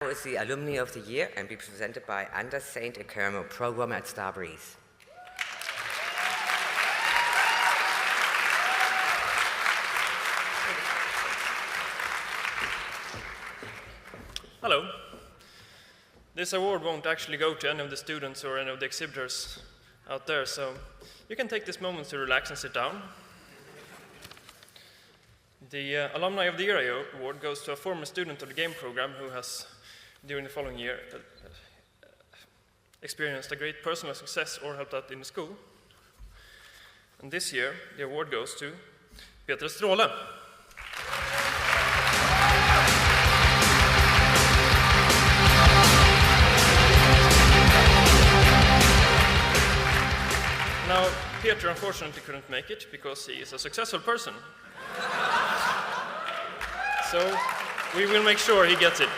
Is the Alumni of the Year and be presented by Anders Saint Kermo, Programmer at Starbreeze. Hello. This award won't actually go to any of the students or any of the exhibitors out there, so you can take this moment to relax and sit down. The Alumni of the Year award goes to a former student of the game program who has, during the following year, experienced a great personal success or helped out in the school. And this year, the award goes to Peter Stråle. Now, Peter unfortunately couldn't make it because he is a successful person. So, we will make sure he gets it.